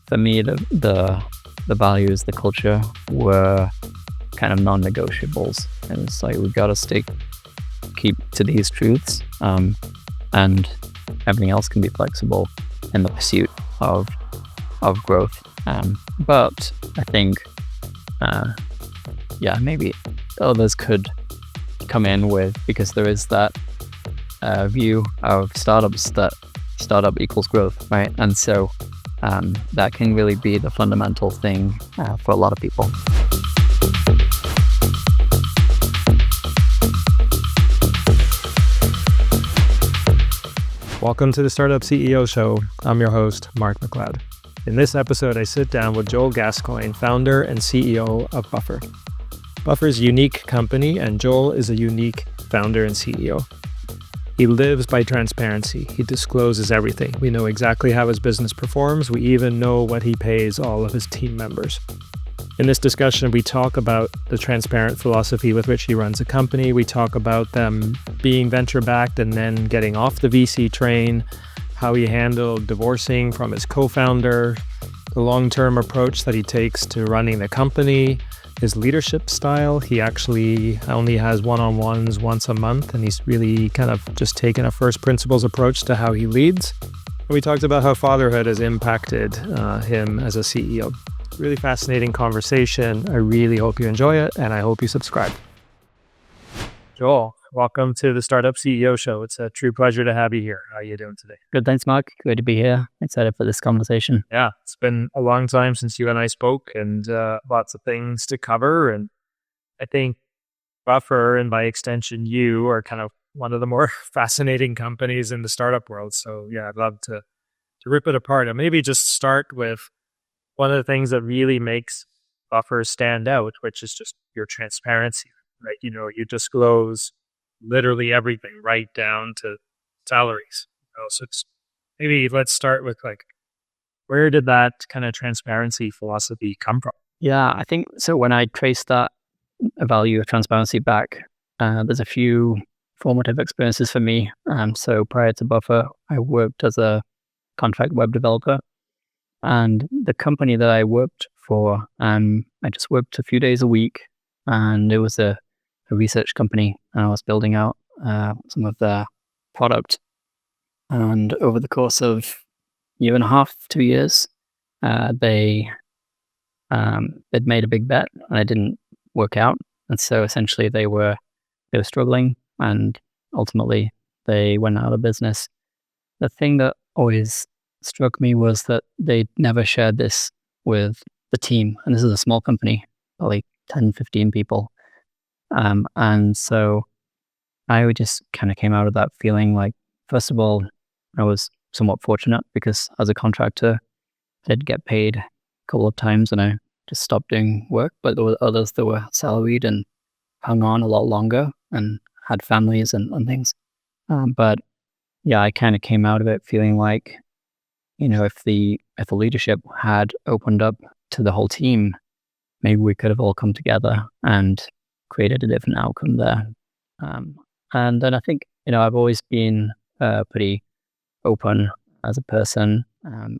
for me, the values, the culture were kind of non-negotiables. And it's like, we got to keep to these truths, and everything else can be flexible in the pursuit of growth. But I think, maybe others could come in with, because there is that view of startups that startup equals growth, right? And so that can really be the fundamental thing for a lot of people. Welcome to the Startup CEO Show. I'm your host, Mark MacLeod. In this episode, I sit down with Joel Gascoigne, founder and CEO of Buffer. Buffer's a unique company, and Joel is a unique founder and CEO. He lives by transparency. He discloses everything. We know exactly how his business performs. We even know what he pays all of his team members. In this discussion, we talk about the transparent philosophy with which he runs a company. We talk about them being venture-backed and then getting off the VC train, how he handled divorcing from his co-founder, the long-term approach that he takes to running the company, his leadership style. He actually only has one-on-ones once a month, and he's really kind of just taken a first principles approach to how he leads. And we talked about how fatherhood has impacted him as a CEO. Really fascinating conversation. I really hope you enjoy it, and I hope you subscribe. Joel, welcome to the Startup CEO Show. It's a true pleasure to have you here. How are you doing today? Good, thanks, Mark. Good to be here. Excited for this conversation. Yeah, it's been a long time since you and I spoke, and lots of things to cover. And I think Buffer, and by extension you, are kind of one of the more fascinating companies in the startup world. So yeah, I'd love to rip it apart. And maybe just start with one of the things that really makes Buffer stand out, which is just your transparency, right? You know, you disclose literally everything, right down to salaries. So maybe let's start with where did that kind of transparency philosophy come from? Yeah, I think so. When I trace that value of transparency back, there's a few formative experiences for me. So prior to Buffer, I worked as a contract web developer. And the company that I worked for, I just worked a few days a week, and it was a research company, and I was building out some of their product. And over the course of year and a half, 2 years, they'd made a big bet, and it didn't work out. And so essentially they were struggling, and ultimately they went out of business. The thing that always struck me was that they never shared this with the team. And this is a small company, probably 10, 15 people. And so I just kind of came out of that feeling like, first of all, I was somewhat fortunate because as a contractor, I did get paid a couple of times and I just stopped doing work. But there were others that were salaried and hung on a lot longer and had families and things. But yeah, I kind of came out of it feeling like, you know, if the leadership had opened up to the whole team, maybe we could have all come together and created a different outcome there. And then I think, you know, I've always been pretty open as a person.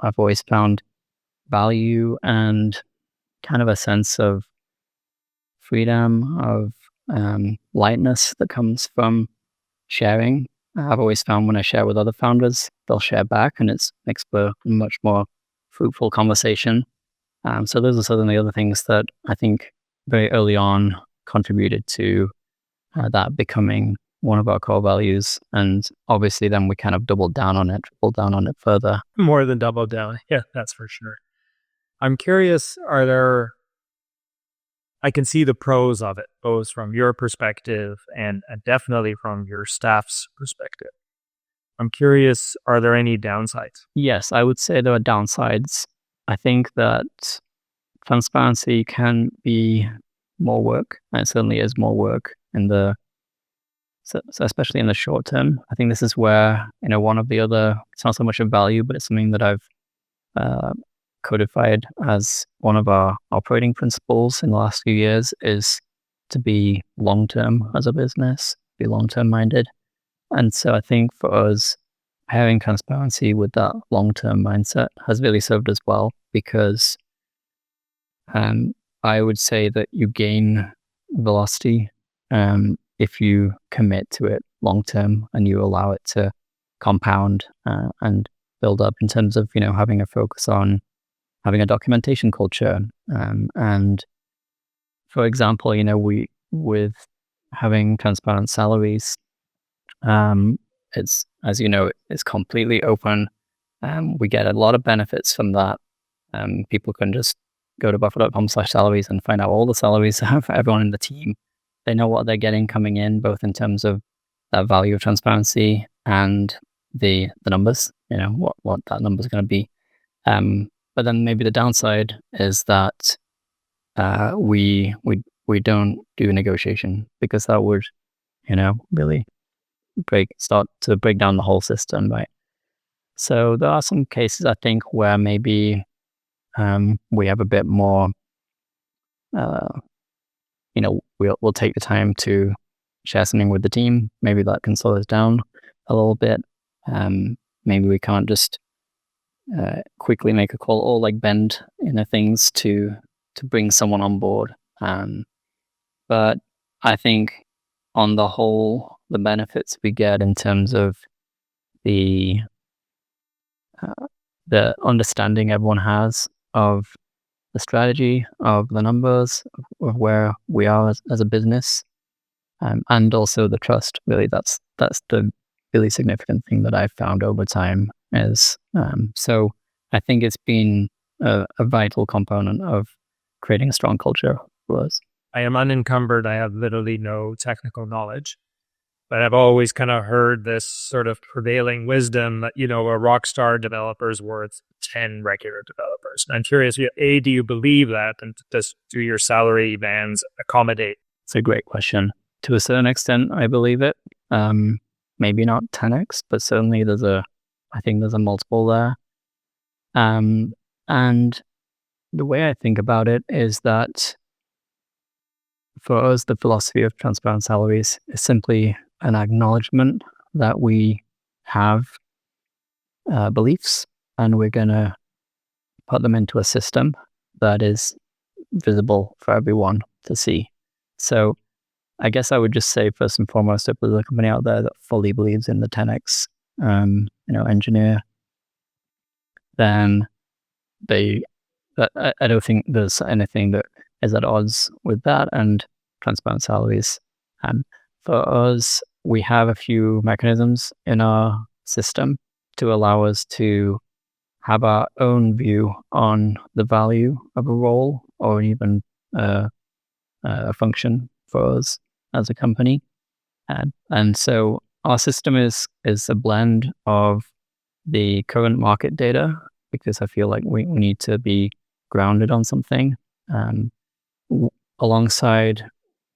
I've always found value and kind of a sense of freedom, of lightness that comes from sharing. I've always found when I share with other founders, they'll share back, and it makes for a much more fruitful conversation. So those are certainly other things that I think very early on contributed to that becoming one of our core values. And obviously then we kind of tripled down on it further. More than double down. Yeah, that's for sure. I'm curious, I can see the pros of it, both from your perspective and definitely from your staff's perspective. I'm curious, are there any downsides? Yes, I would say there are downsides. I think that transparency can be more work, and it certainly is more work so especially in the short term. I think this is where, you know, one of the other, it's not so much a value, but it's something that I've codified as one of our operating principles in the last few years is to be long-term as a business, be long-term minded. And so I think for us, having transparency with that long-term mindset has really served us well, because I would say that you gain velocity if you commit to it long-term and you allow it to compound and build up, in terms of, having a focus on having a documentation culture. And for example, we, with having transparent salaries, it's, as you know, it's completely open. We get a lot of benefits from that. People can just go to buffer.com/salaries and find out all the salaries for everyone in the team. They know what they're getting coming in, both in terms of that value of transparency and the numbers, what that number is going to be. But then maybe the downside is that we don't do negotiation, because that would, really start to break down the whole system, right? So there are some cases, I think, where maybe we have a bit more, we'll take the time to share something with the team. Maybe that can slow us down a little bit. Maybe we can't just quickly make a call, or like bend things to bring someone on board. But I think on the whole, the benefits we get in terms of the understanding everyone has of the strategy, of the numbers, of where we are as a business, and also the trust. Really, that's the really significant thing that I've found over time. Is so I think it's been a vital component of creating a strong culture for us. I am unencumbered. I have literally no technical knowledge, but I've always kind of heard this sort of prevailing wisdom that, a rock star developer is worth 10 regular developers. And I'm curious, A, do you believe that? And do your salary bands accommodate? It's a great question. To a certain extent, I believe it. Maybe not 10x, but certainly I think there's a multiple there. And the way I think about it is that for us, the philosophy of transparent salaries is simply an acknowledgement that we have beliefs, and we're going to put them into a system that is visible for everyone to see. So I guess I would just say, first and foremost, if there's a company out there that fully believes in the 10x engineer, then I don't think there's anything that is at odds with that and transparent salaries. For us, we have a few mechanisms in our system to allow us to have our own view on the value of a role, or even a function for us as a company. And so our system is a blend of the current market data, because I feel like we need to be grounded on something. Alongside,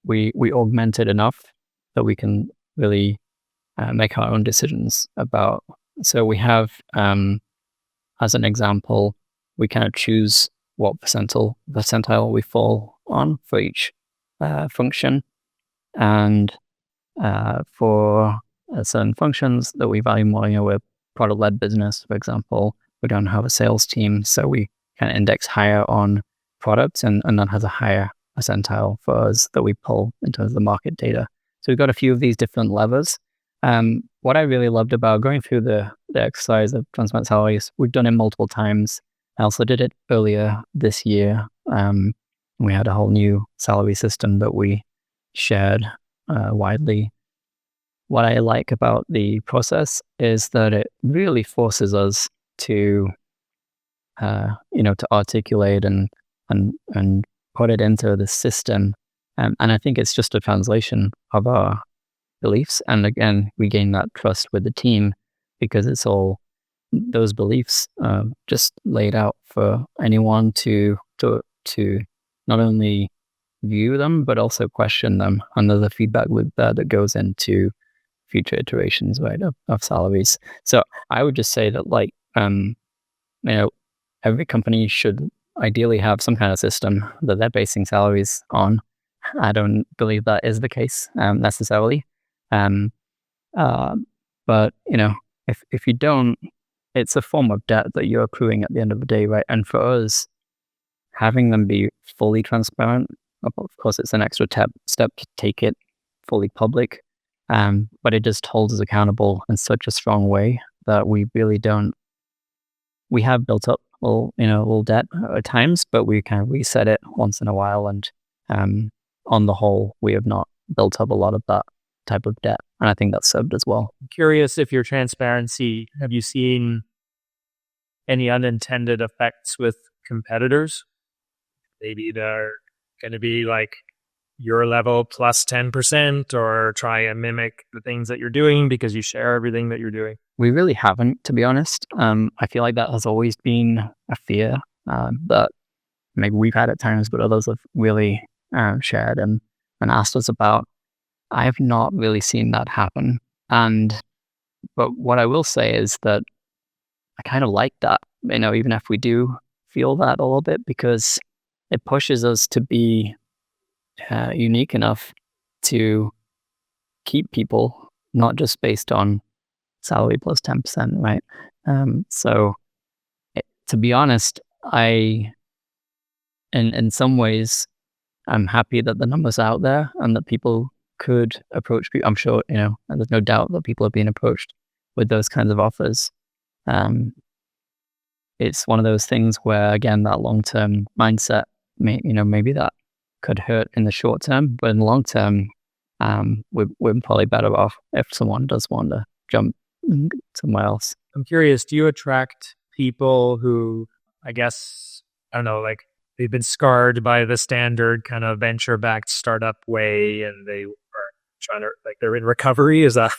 we augment it enough that we can really make our own decisions about. So we have, as an example, we kind of choose what percentile we fall on for each function. And for certain functions that we value more, we're product-led business, for example, we don't have a sales team, so we kind of index higher on products, and that has a higher percentile for us that we pull in terms of the market data. So we've got a few of these different levers. What I really loved about going through the exercise of transparent salaries, we've done it multiple times. I also did it earlier this year. We had a whole new salary system that we shared widely. What I like about the process is that it really forces us to, to articulate and put it into the system. And I think it's just a translation of our beliefs. And again, we gain that trust with the team, because it's all those beliefs just laid out for anyone to not only view them, but also question them. And there's a feedback loop there that goes into future iterations, right, of salaries. So I would just say that, every company should ideally have some kind of system that they're basing salaries on. I don't believe that is the case necessarily. But if you don't, it's a form of debt that you're accruing at the end of the day, right? And for us, having them be fully transparent, of course, it's an extra step to take it fully public, but it just holds us accountable in such a strong way that we really don't. We have built up a little debt at times, but we kind of reset it once in a while, and on the whole, we have not built up a lot of that type of debt, and I think that's served as well. I'm curious if your transparency, have you seen any unintended effects with competitors? Maybe they're going to be like your level plus 10% or try and mimic the things that you're doing because you share everything that you're doing. We really haven't, to be honest. I feel like that has always been a fear that maybe we've had at times, but others have really shared and asked us about. I have not really seen that happen. But what I will say is that I kind of like that, even if we do feel that a little bit, because it pushes us to be unique enough to keep people, not just based on salary plus 10%, right? So to be honest, in some ways, I'm happy that the numbers are out there and that people could approach people. I'm sure, and there's no doubt that people are being approached with those kinds of offers. It's one of those things where, again, that long-term mindset, maybe that could hurt in the short term, but in the long term, we're probably better off if someone does want to jump somewhere else. I'm curious, do you attract people who, I guess, I don't know, like they've been scarred by the standard kind of venture-backed startup way and they are trying to, like, they're in recovery? Is that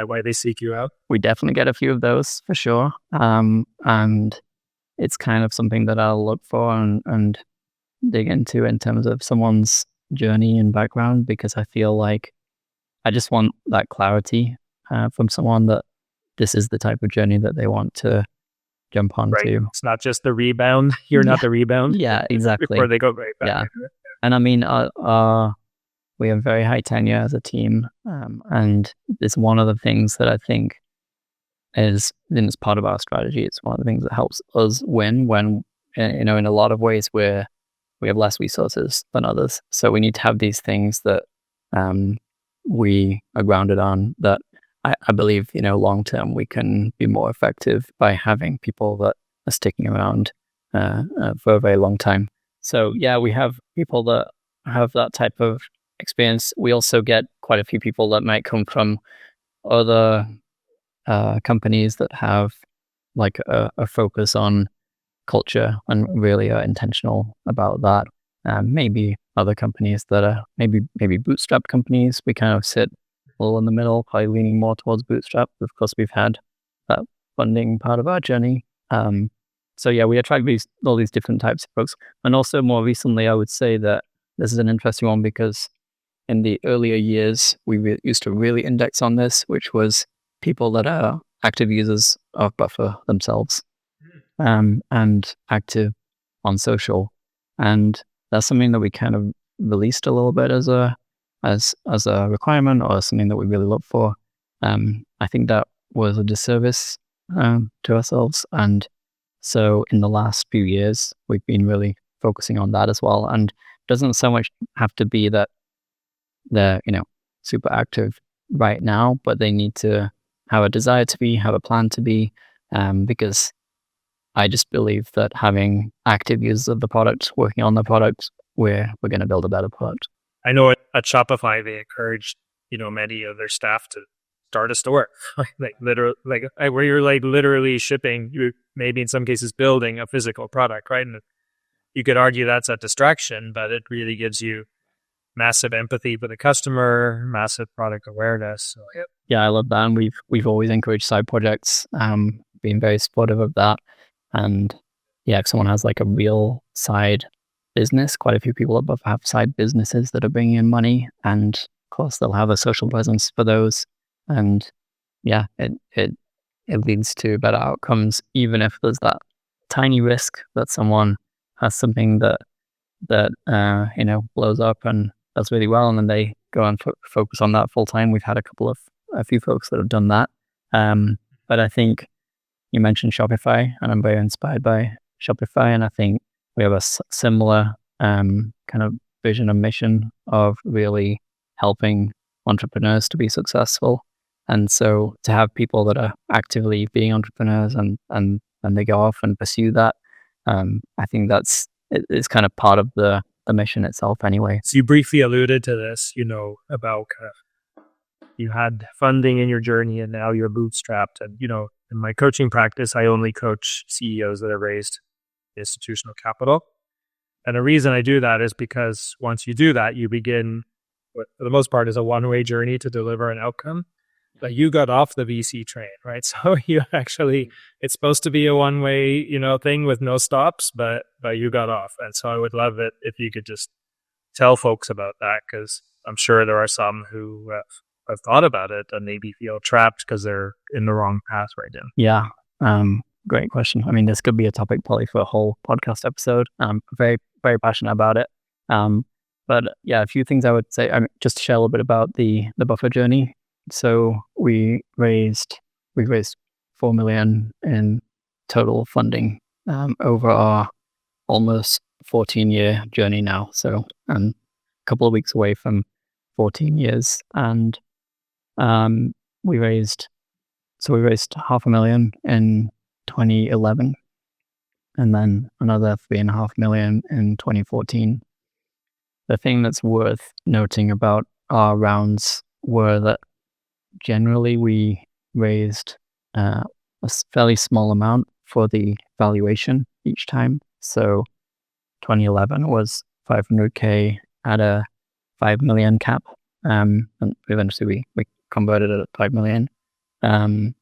why they seek you out? We definitely get a few of those for sure. And it's kind of something that I'll look for and dig into in terms of someone's journey and background, because I feel like I just want that clarity from someone that this is the type of journey that they want to jump onto. Right. It's not just the rebound. You're not the rebound. Yeah, exactly. Before they go right back. Yeah. And I mean, we have very high tenure as a team. And it's one of the things that I think is part of our strategy. It's one of the things that helps us win when, in a lot of ways we have less resources than others. So we need to have these things that we are grounded on, that I believe, long term, we can be more effective by having people that are sticking around for a very long time. So yeah, we have people that have that type of experience. We also get quite a few people that might come from other companies that have like a focus on culture and really are intentional about that. Maybe other companies that are maybe bootstrap companies. We kind of sit a little in the middle, probably leaning more towards bootstrap. Of course, we've had that funding part of our journey. So yeah, we attract all these different types of folks. And also more recently, I would say that this is an interesting one because in the earlier years, we used to really index on this, which was people that are active users of Buffer themselves and active on social. And that's something that we kind of released a little bit as a requirement, or something that we really look for. I think that was a disservice to ourselves. And so in the last few years, we've been really focusing on that as well. And it doesn't so much have to be that they're, super active right now, but they need to have a desire to be, have a plan to be, because I just believe that having active users of the product, working on the product, we're going to build a better product. I know at Shopify, they encouraged, many of their staff to start a store, where you're like literally shipping, you maybe in some cases building a physical product, right? And you could argue that's a distraction, but it really gives you massive empathy for the customer, massive product awareness. So, yeah, I love that. And we've always encouraged side projects, being very supportive of that. And yeah, if someone has like a real side business, quite a few people above have side businesses that are bringing in money, and of course they'll have a social presence for those. And yeah, it leads to better outcomes, even if there's that tiny risk that someone has something that blows up and does really well, and then they go and focus on that full time. We've had a few folks that have done that. But I think you mentioned Shopify, and I'm very inspired by Shopify, and I think we have a similar kind of vision and mission of really helping entrepreneurs to be successful. And so to have people that are actively being entrepreneurs and they go off and pursue that, I think it's kind of part of the mission itself anyway. So you briefly alluded to this, about kind of you had funding in your journey and now you're bootstrapped. And, in my coaching practice, I only coach CEOs that have raised institutional capital. And the reason I do that is because once you do that, you begin what for the most part is a one-way journey to deliver an outcome. But you got off the VC train, right? So you actually, it's supposed to be a one-way, thing with no stops, but you got off. And so I would love it if you could just tell folks about that, because I'm sure there are some who have thought about it and maybe feel trapped because they're in the wrong path right now. Yeah. Great question. I mean, this could be a topic probably for a whole podcast episode. I'm very, very passionate about it. But yeah, a few things I would say, just to share a little bit about the Buffer journey. So we raised 4 million in total funding over our almost 14-year journey now. So a couple of weeks away from 14 years, and we raised $500,000 in 2011, and then another $3.5 million in 2014. The thing that's worth noting about our rounds were that generally we raised a fairly small amount for the valuation each time. So 2011 was $500K at a 5 million cap, and eventually we converted it at 5 million. And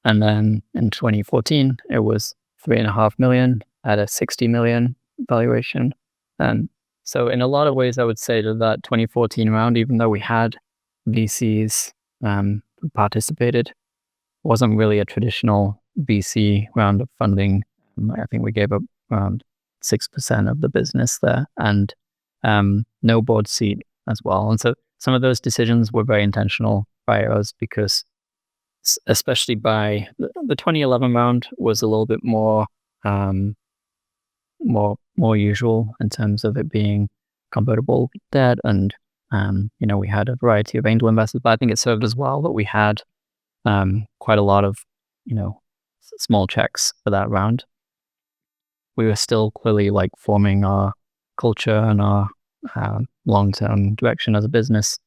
then in 2014 it was 3.5 million at a 60 million valuation. And so in a lot of ways, I would say that 2014 round, even though we had VCs who participated, wasn't really a traditional VC round of funding. I think we gave up around 6% of the business there, and no board seat as well. And so some of those decisions were very intentional by us, because especially by the 2011 round was a little bit more usual in terms of it being convertible debt, and we had a variety of angel investors. But I think it served as well that we had quite a lot of small checks for that round. We were still clearly forming our culture and our long-term direction as a business.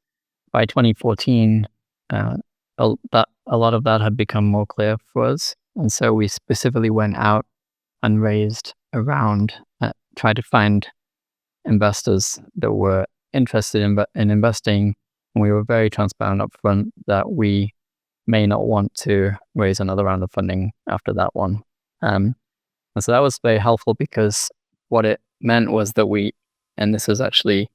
By 2014, a lot of that had become more clear for us, and so we specifically went out and raised a round, tried to find investors that were interested in investing, and we were very transparent up front that we may not want to raise another round of funding after that one. And so that was very helpful, because what it meant was that and this was actually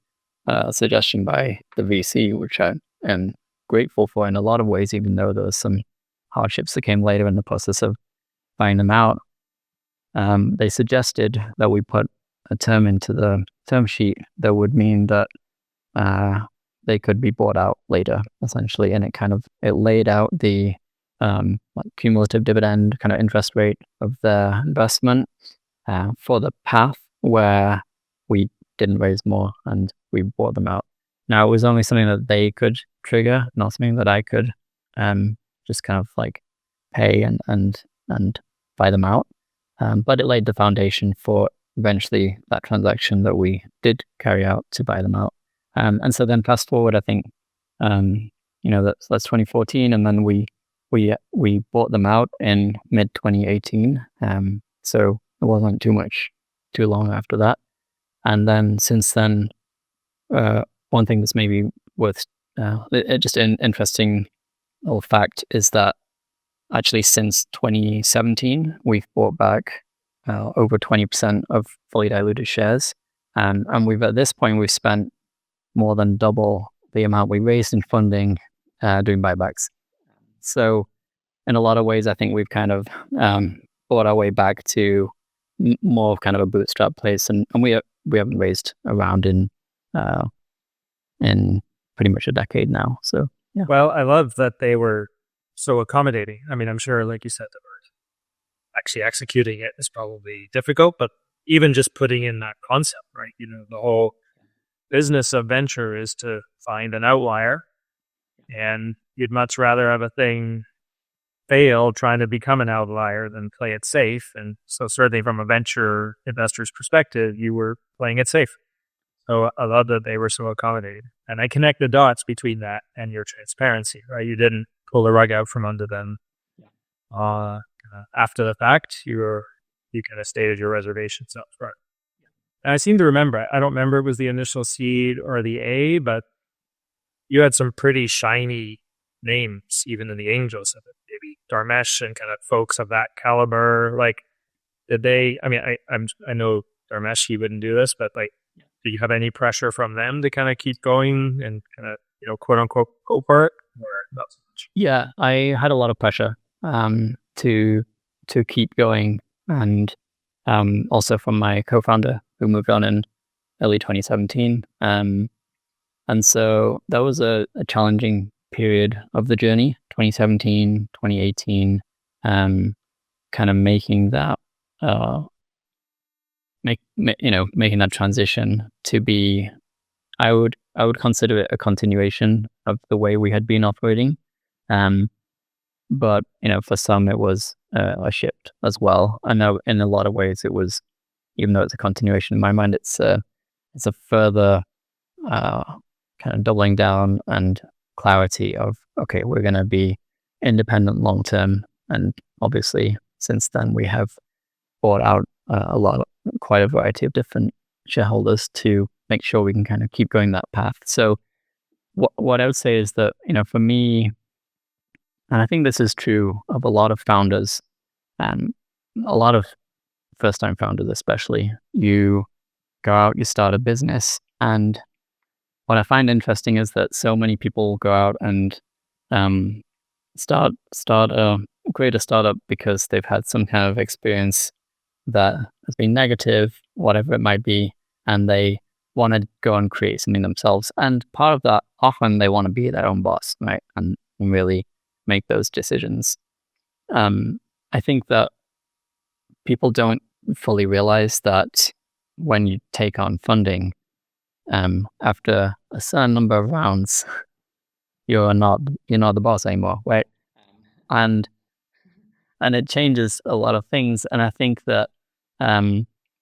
a suggestion by the VC, which I am grateful for in a lot of ways, even though there was some hardships that came later in the process of buying them out. They suggested that we put a term into the term sheet that would mean that they could be bought out later, essentially, and it laid out the cumulative dividend kind of interest rate of their investment for the path where we didn't raise more and we bought them out. Now, it was only something that they could trigger, not something that I could just kind of pay and buy them out. But it laid the foundation for eventually that transaction that we did carry out to buy them out. And so then fast forward, I think, that's 2014, and then we bought them out in mid 2018. So it wasn't too long after that. And then since then, one thing that's maybe worth just an interesting little fact is that actually since 2017, we've bought back over 20% of fully diluted shares. And at this point, we've spent more than double the amount we raised in funding doing buybacks. So in a lot of ways, I think we've kind of bought our way back to more of kind of a bootstrap place. And we haven't raised a round in pretty much a decade now. So, yeah. Well, I love that they were so accommodating. I mean, I'm sure, like you said, actually executing it is probably difficult, but even just putting in that concept, right? The whole business of venture is to find an outlier, and you'd much rather have a thing fail trying to become an outlier than play it safe. And so certainly from a venture investor's perspective, you were playing it safe. So I love that they were so accommodating. And I connect the dots between that and your transparency, right? You didn't pull the rug out from under them. After the fact, you kind of stated your reservations up front. And I seem to remember, I don't remember if it was the initial seed or the A, but you had some pretty shiny names, even in the angels of it. Maybe Dharmesh and kind of folks of that caliber. Like, did they? I mean, I know Dharmesh, he wouldn't do this, but like, do you have any pressure from them to kind of keep going and kind of quote unquote go for it, or not so much? Yeah, I had a lot of pressure to keep going, and also from my co-founder who moved on in early 2017. And so that was a challenging period of the journey, 2017, 2018, kind of making that, making that transition to be, I would consider it a continuation of the way we had been operating. But, for some it was a shift as well. I know in a lot of ways it was, even though it's a continuation in my mind, it's a further kind of doubling down and clarity of, okay, we're going to be independent long term. And obviously since then we have bought out quite a variety of different shareholders to make sure we can kind of keep going that path. So what I would say is that, for me, and I think this is true of a lot of founders and a lot of first time founders, especially, you go out, you start a business, and what I find interesting is that so many people go out and create a startup because they've had some kind of experience that has been negative, whatever it might be, and they want to go and create something themselves. And part of that, often they want to be their own boss, right? And really make those decisions. I think that people don't fully realize that when you take on funding, after a certain number of rounds, you're not the boss anymore, right? And it changes a lot of things. And I think that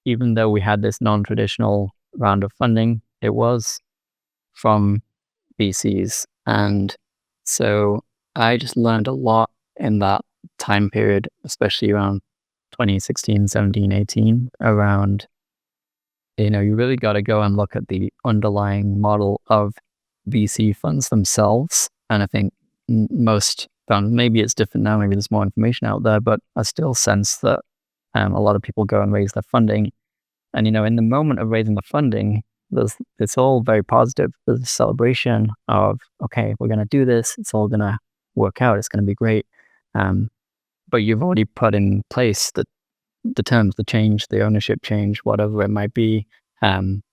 even though we had this non-traditional round of funding, it was from VCs, and so I just learned a lot in that time period, especially around 2016, 17, 18, around, you really got to go and look at the underlying model of VC funds themselves. And I think most found, maybe it's different now, maybe there's more information out there, but I still sense that a lot of people go and raise their funding. And, in the moment of raising the funding, it's all very positive. There's a celebration of, okay, we're going to do this. It's all going to work out. It's going to be great. But you've already put in place the terms, the change, the ownership change, whatever it might be, having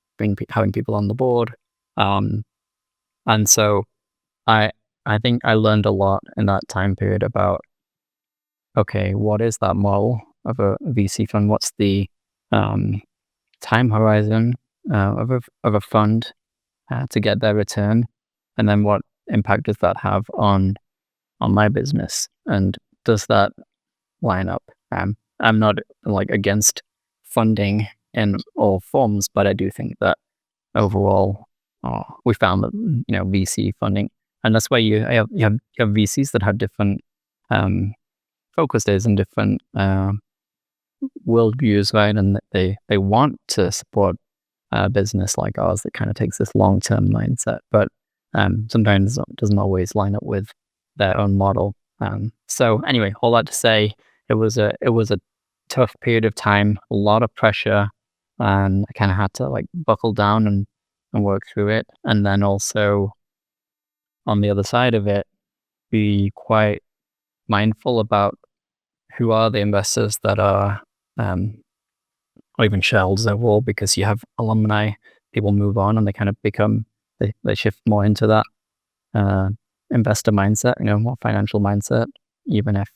people on the board. And so I think I learned a lot in that time period about, okay, what is that model of a VC fund? What's the time horizon of a fund to get their return, and then what impact does that have on my business, and does that line up? I'm not like against funding in all forms, but I do think that overall we found that VC funding, and that's why you have VCs that have different focuses and different worldviews, right? And they want to support a business like ours that kind of takes this long-term mindset, but sometimes it doesn't always line up with their own model. So anyway, all that to say, it was a tough period of time, a lot of pressure, and I kind of had to like buckle down and work through it. And then also on the other side of it, be quite mindful about who are the investors that are, or even shareholders overall, because you have alumni, people move on and they kind of become, they shift more into that investor mindset, more financial mindset, even if,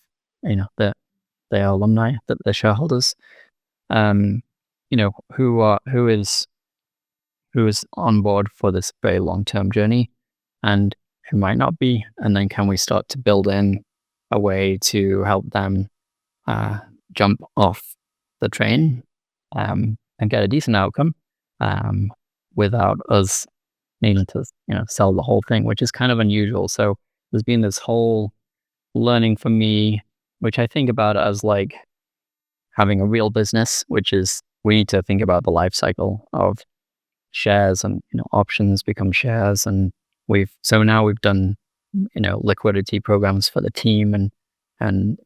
that they are alumni, that they're shareholders. Who is on board for this very long-term journey and who might not be, and then can we start to build in a way to help them jump off the train and get a decent outcome without us needing to sell the whole thing, which is kind of unusual. So there's been this whole learning for me, which I think about as like having a real business, which is we need to think about the life cycle of shares, and options become shares, and now we've done liquidity programs for the team, and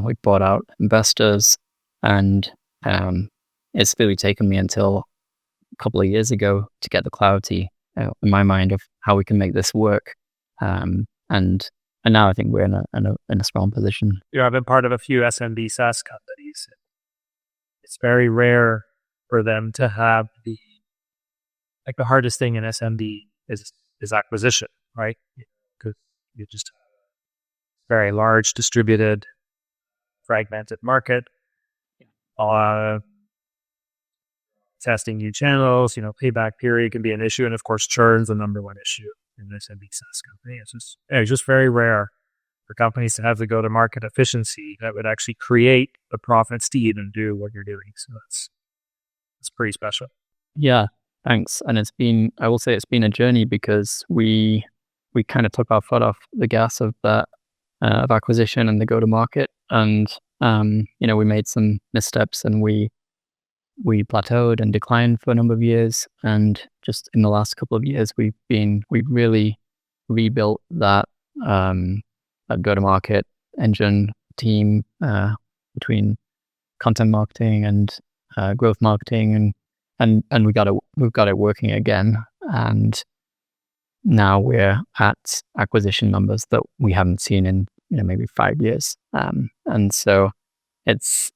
we bought out investors, and it's really taken me until a couple of years ago to get the clarity in my mind of how we can make this work, and now I think we're in a strong position. I've been part of a few SMB SaaS companies. It's very rare for them to have the hardest thing in SMB is acquisition, right? Because you just have a very large, distributed, fragmented market. Testing new channels, payback period can be an issue, and of course, churn's the number one issue in an SMB SaaS company. It's just very rare for companies to have the go-to-market efficiency that would actually create the profits to even do what you're doing. So that's pretty special. Yeah. Thanks. And I will say it's been a journey, because we kind of took our foot off the gas of that, of acquisition and the go-to-market. And, we made some missteps, and we plateaued and declined for a number of years. And just in the last couple of years, we've really rebuilt that, go-to-market engine team, between content marketing and growth marketing, and we've got it working again, and now we're at acquisition numbers that we haven't seen in maybe 5 years, and so it's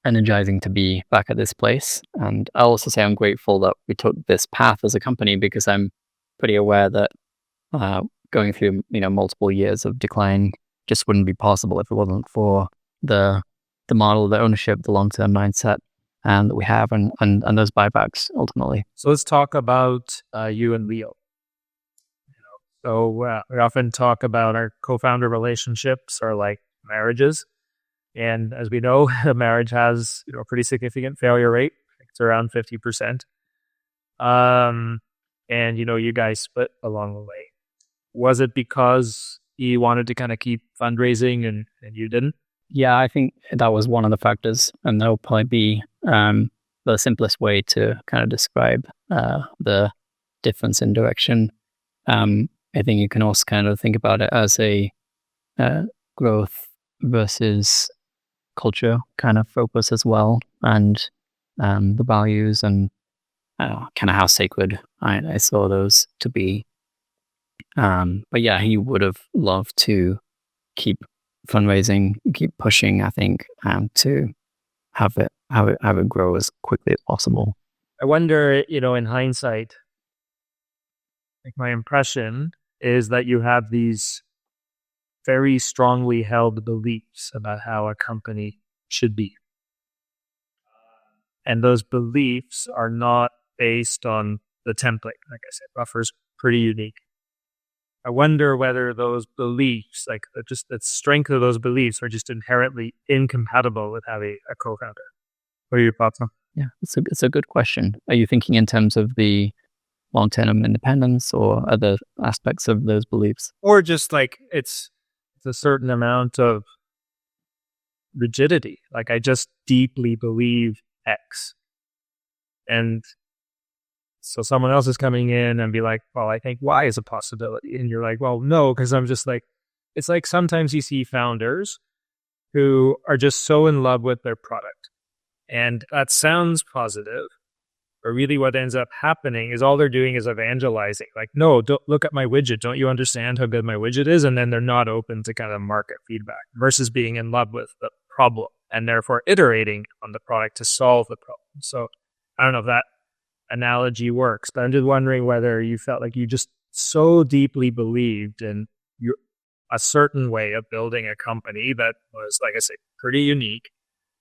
energizing to be back at this place. And I'll also say I'm grateful that we took this path as a company, because I'm pretty aware that going through multiple years of decline just wouldn't be possible if it wasn't for the model, the ownership, the long-term mindset that we have, and those buybacks ultimately. So let's talk about you and Leo. So we often talk about our co-founder relationships are like marriages, and as we know, a marriage has a pretty significant failure rate. It's around 50%. And you guys split along the way. Was it because you wanted to kind of keep fundraising and you didn't? Yeah, I think that was one of the factors, and that'll probably be the simplest way to kind of describe the difference in direction. I think you can also kind of think about it as a growth versus culture kind of focus as well, and the values and kind of how sacred I saw those to be. But yeah, he would have loved to keep fundraising, keep pushing, I think, to have it grow as quickly as possible. I wonder, in hindsight, my impression is that you have these very strongly held beliefs about how a company should be. And those beliefs are not based on the template. Like I said, Buffer's pretty unique. I wonder whether those beliefs, just the strength of those beliefs, are just inherently incompatible with having a co-founder. What are your thoughts on? Yeah, it's a good question. Are you thinking in terms of the long-term independence or other aspects of those beliefs? Or just it's a certain amount of rigidity. I just deeply believe X. And so someone else is coming in and be like, well, I think Y is a possibility. And you're like, well, no, because I'm just it's like sometimes you see founders who are just so in love with their product. And that sounds positive, but really what ends up happening is all they're doing is evangelizing. No, don't look at my widget. Don't you understand how good my widget is? And then they're not open to kind of market feedback versus being in love with the problem and therefore iterating on the product to solve the problem. So I don't know if that analogy works, but I'm just wondering whether you felt like you just so deeply believed in a certain way of building a company that was, like I say, pretty unique.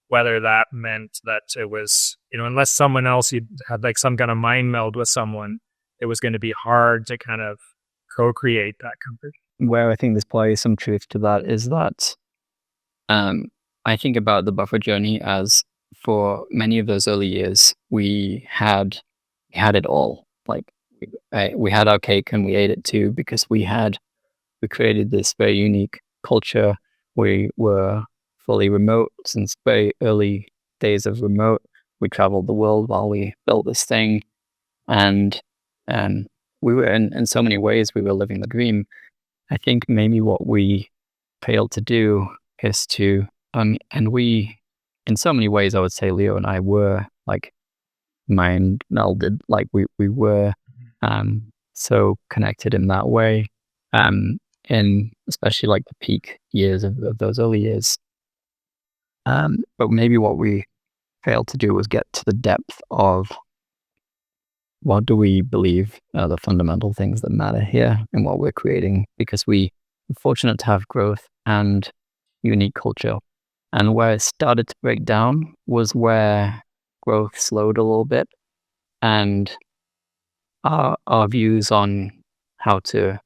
Whether that meant that it was, unless someone else had like some kind of mind meld with someone, it was going to be hard to kind of co-create that company. Where I think there's probably some truth to that is that I think about the Buffer journey as, for many of those early years, we had it all. Like we had our cake and we ate it too, because we created this very unique culture. We were fully remote since very early days of remote. We traveled the world while we built this thing, and we were in so many ways we were living the dream. I think maybe what we failed to do is to and we, in so many ways, I would say Leo and I were like mind melded. Like we were so connected in that way, in especially like the peak years of those early years. But maybe what we failed to do was get to the depth of what do we believe are the fundamental things that matter here in what we're creating, because we were fortunate to have growth and unique culture. And where it started to break down was where growth slowed a little bit, and our views on how to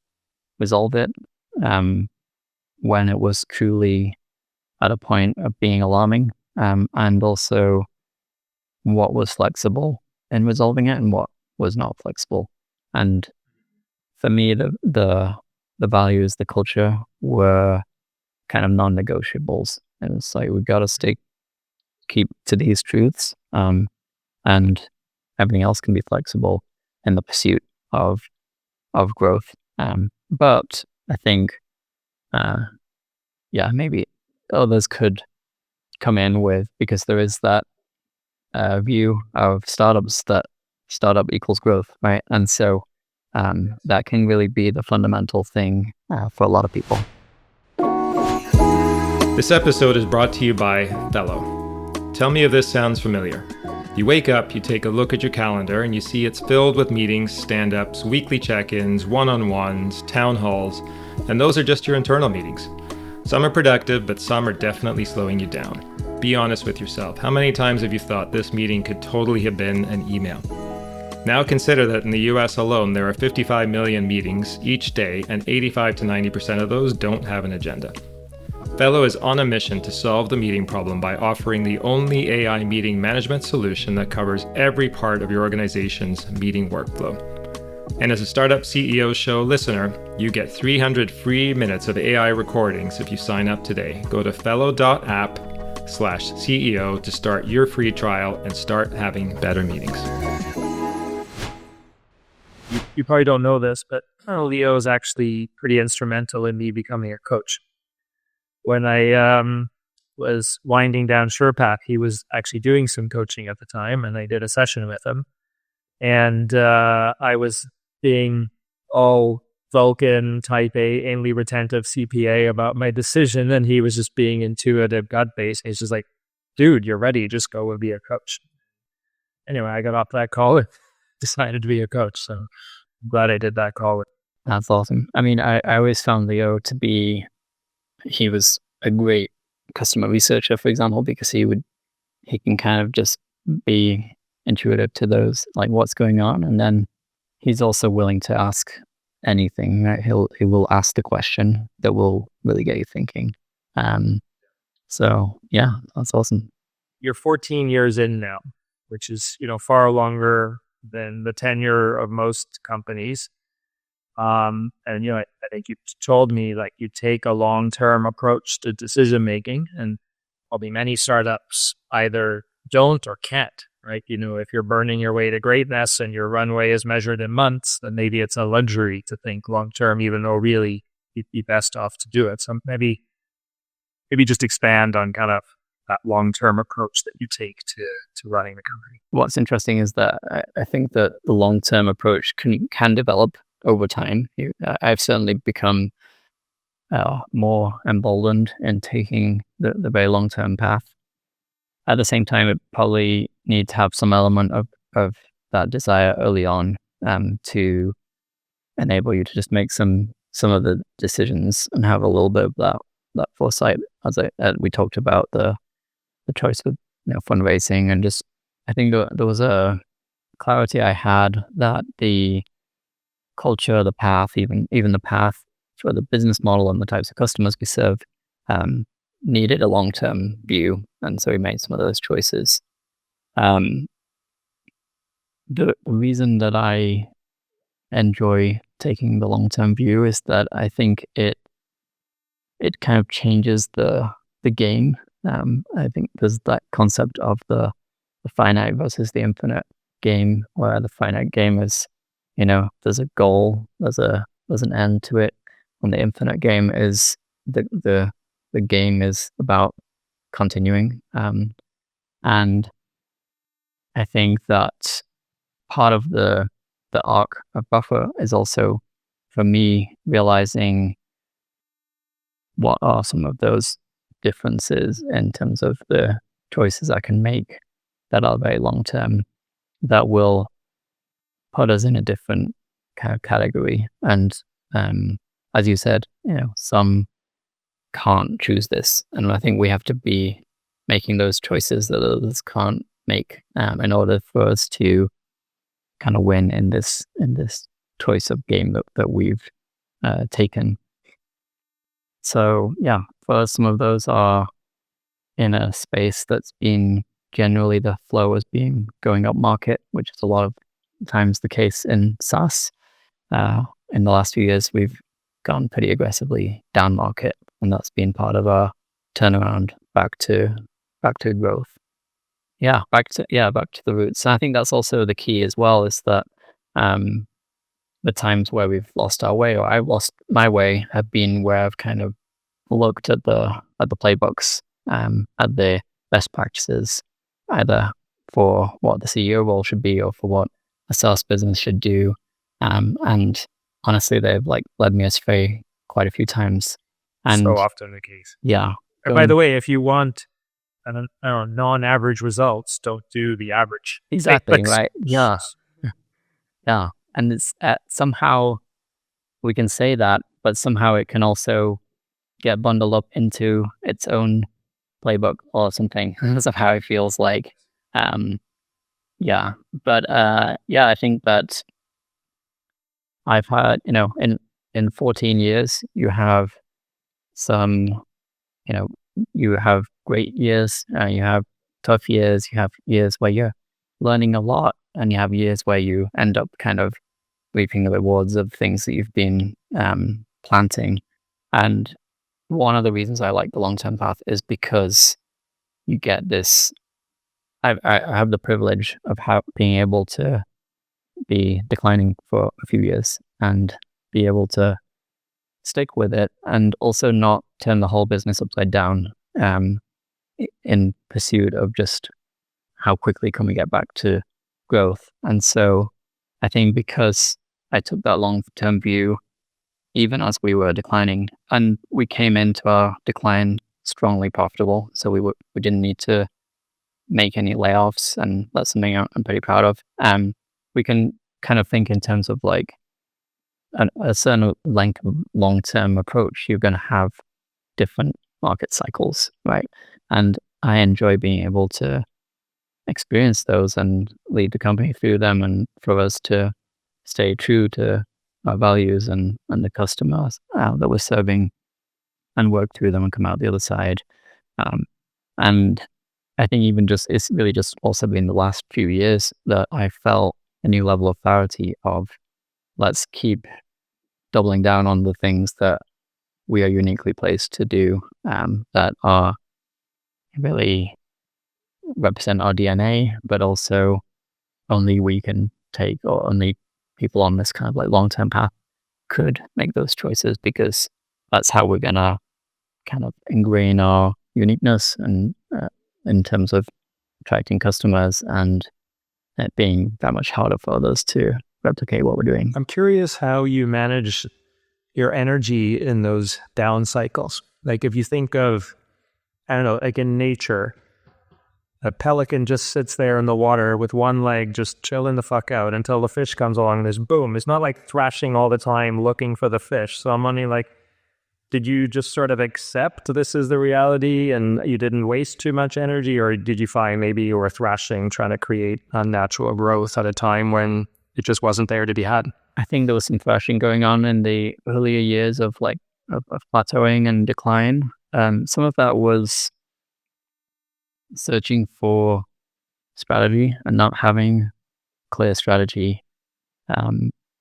resolve it, when it was truly at a point of being alarming, and also what was flexible in resolving it and what was not flexible. And for me, the values, the culture were kind of non-negotiables. And it's like, we've got to keep to these truths, and everything else can be flexible in the pursuit of growth. But I think, maybe others could come in with, because there is that view of startups that startup equals growth, right? And so that can really be the fundamental thing for a lot of people. This episode is brought to you by Fellow. Tell me if this sounds familiar. You wake up, you take a look at your calendar, and you see it's filled with meetings, stand-ups, weekly check-ins, one-on-ones, town halls, and those are just your internal meetings. Some are productive, but some are definitely slowing you down. Be honest with yourself. How many times have you thought this meeting could totally have been an email? Now consider that in the US alone, there are 55 million meetings each day, and 85 to 90% of those don't have an agenda. Fellow is on a mission to solve the meeting problem by offering the only AI meeting management solution that covers every part of your organization's meeting workflow. And as a Startup CEO Show listener, you get 300 free minutes of AI recordings if you sign up today. Go to fellow.app/CEO to start your free trial and start having better meetings. You probably don't know this, but Leo is actually pretty instrumental in me becoming a coach. When I was winding down SurePath, he was actually doing some coaching at the time, and I did a session with him. And I was being all Vulcan, type A, anally retentive CPA about my decision, and he was just being intuitive, gut-based. He's just like, dude, you're ready, just go and be a coach. Anyway, I got off that call and decided to be a coach, so I'm glad I did that call. That's awesome. I mean, I always found Leo to be, he was a great customer researcher, for example, because he can kind of just be intuitive to those, like what's going on. And then he's also willing to ask anything, right? He will ask the question that will really get you thinking. So yeah, that's awesome. You're 14 years in now, which is, far longer than the tenure of most companies. And, I think you told me like you take a long-term approach to decision making, and probably many startups either don't or can't, right? If you're burning your way to greatness and your runway is measured in months, then maybe it's a luxury to think long-term, even though really you'd be best off to do it. So maybe just expand on kind of that long-term approach that you take to running the company. What's interesting is that I think that the long-term approach can develop over time. I've certainly become more emboldened in taking the very long-term path. At the same time, it probably needs to have some element of that desire early on to enable you to just make some of the decisions and have a little bit of that foresight. As we talked about the choice with fundraising, and just I think there was a clarity I had that the culture, the path, even the path for the business model and the types of customers we serve needed a long-term view, and so we made some of those choices. The reason that I enjoy taking the long-term view is that I think it kind of changes the game. I think there's that concept of the finite versus the infinite game, where the finite game is, there's a goal, there's an end to it, and the infinite game is the game is about continuing. And I think that part of the arc of Buffer is also, for me, realizing what are some of those differences in terms of the choices I can make that are very long term, that will put us in a different kind of category. And as you said, some can't choose this, and I think we have to be making those choices that others can't make in order for us to kind of win in this choice of game that we've taken. So yeah, for some of those are in a space that's been generally the flow has been going up market, which is a lot of times the case in SaaS. In the last few years, we've gone pretty aggressively down market, and that's been part of our turnaround back to growth. Yeah, back to the roots. And I think that's also the key as well, is that the times where we've lost our way, or I've lost my way, have been where I've kind of looked at the playbooks, at the best practices, either for what the CEO role should be or for what a SaaS business should do. And honestly, they've led me astray quite a few times. And so often the case. Yeah. And by the way, if you want non-average results, don't do the average. Exactly, right? Yeah. Yeah. And it's somehow we can say that, but somehow it can also get bundled up into its own playbook or something. Somehow it feels like. Yeah. But I think that I've had, in 14 years, you have some, you have great years, you have tough years, you have years where you're learning a lot, and you have years where you end up kind of reaping the rewards of things that you've been planting. And one of the reasons I like the long-term path is because you get this. I have the privilege of being able to be declining for a few years and be able to stick with it, and also not turn the whole business upside down in pursuit of just how quickly can we get back to growth. And so I think because I took that long-term view, even as we were declining, and we came into our decline strongly profitable, so we didn't need to make any layoffs, and that's something I'm pretty proud of. We can kind of think in terms of a certain length of long-term approach. You're going to have different market cycles, right? And I enjoy being able to experience those and lead the company through them, and for us to stay true to our values and the customers that we're serving, and work through them and come out the other side. And I think it's really just also been the last few years that I felt a new level of clarity of, let's keep doubling down on the things that we are uniquely placed to do, that are really represent our DNA, but also only we can take, or only people on this kind of long-term path could make those choices, because that's how we're gonna kind of ingrain our uniqueness, and in terms of attracting customers and it being that much harder for others to replicate what we're doing. I'm curious how you manage your energy in those down cycles. Like if you think of, I don't know, like in nature, a pelican just sits there in the water with one leg just chilling the fuck out until the fish comes along and there's boom. It's not like thrashing all the time looking for the fish. So I'm wondering, like, did you just sort of accept this is the reality and you didn't waste too much energy, or did you find maybe you were thrashing, trying to create unnatural growth at a time when it just wasn't there to be had? I think there was some thrashing going on in the earlier years of plateauing and decline. Some of that was searching for strategy and not having clear strategy,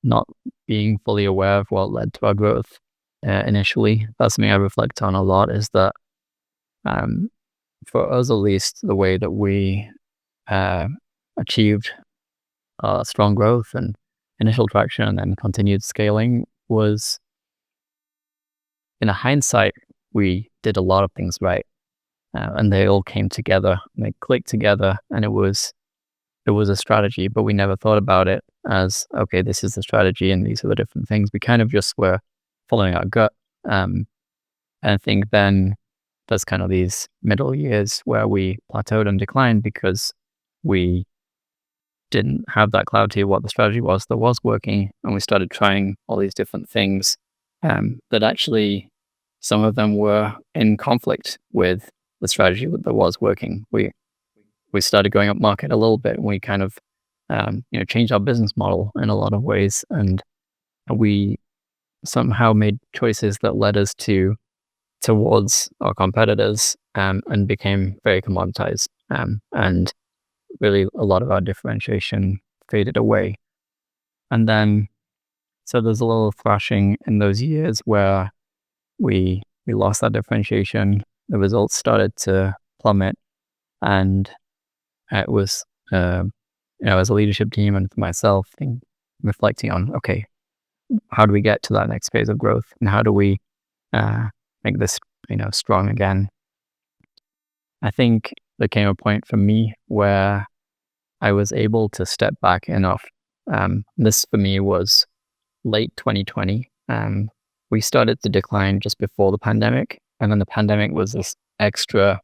not being fully aware of what led to our growth initially. That's something I reflect on a lot, is that for us at least, the way that we achieved strong growth and initial traction and then continued scaling was, in a hindsight, we did a lot of things right, and they all came together, and they clicked together, and it was a strategy, but we never thought about it as, okay, this is the strategy and these are the different things. We kind of just were following our gut. And I think then there's kind of these middle years where we plateaued and declined because we didn't have that clarity of what the strategy was that was working, and we started trying all these different things that actually some of them were in conflict with the strategy that was working. We started going up market a little bit, and we kind of changed our business model in a lot of ways, and we somehow made choices that led us towards our competitors and became very commoditized, and really a lot of our differentiation faded away. And then so there's a little thrashing in those years where we lost that differentiation. The results started to plummet, and it was as a leadership team and for myself, reflecting on, okay, how do we get to that next phase of growth, and how do we make this strong again? I think there came a point for me where I was able to step back enough. This for me was late 2020. We started to decline just before the pandemic, and then the pandemic was this extra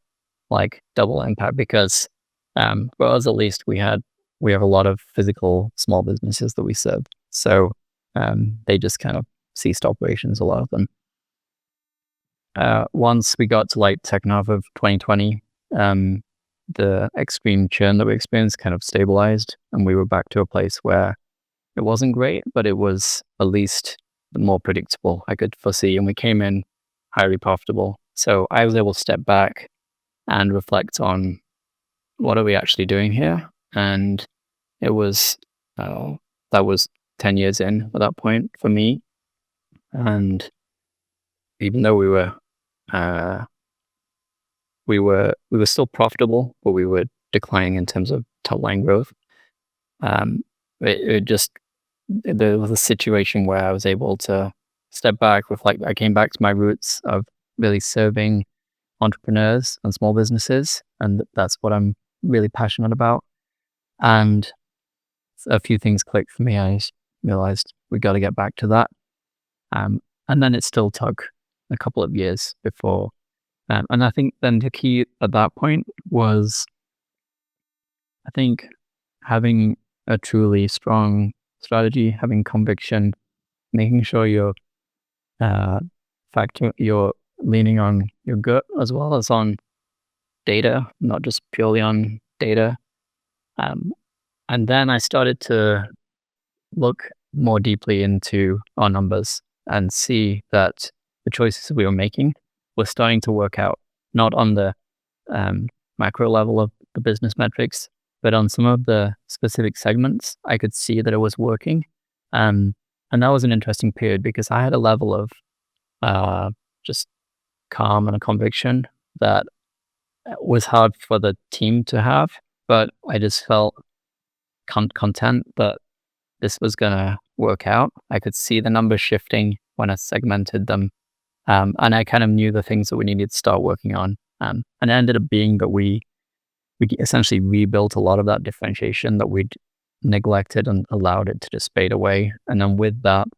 double impact because for us at least, we have a lot of physical small businesses that we serve, so they just kind of ceased operations, a lot of them. Once we got to second half of 2020, the extreme churn that we experienced kind of stabilized, and we were back to a place where it wasn't great, but it was at least more predictable. I could foresee, and we came in highly profitable. So I was able to step back and reflect on what are we actually doing here, and it was that was 10 years in at that point for me. And even though we were still profitable, but we were declining in terms of top line growth. There was a situation where I was able to step back, reflect. I came back to my roots of really serving entrepreneurs and small businesses, and that's what I'm really passionate about. And a few things clicked for me. I realized we got to get back to that. And then it still took a couple of years before. And I think then the key at that point was, I think, having a truly strong strategy, having conviction, making sure you're leaning on your gut as well as on data, not just purely on data. And then I started to look more deeply into our numbers and see that the choices we were making were starting to work out, not on the macro level of the business metrics, but on some of the specific segments. I could see that it was working. And that was an interesting period because I had a level of just calm and a conviction that was hard for the team to have, but I just felt content that this was going to work out. I could see the numbers shifting when I segmented them. And I kind of knew the things that we needed to start working on. And it ended up being that we essentially rebuilt a lot of that differentiation that we'd neglected and allowed it to just fade away. And then with that,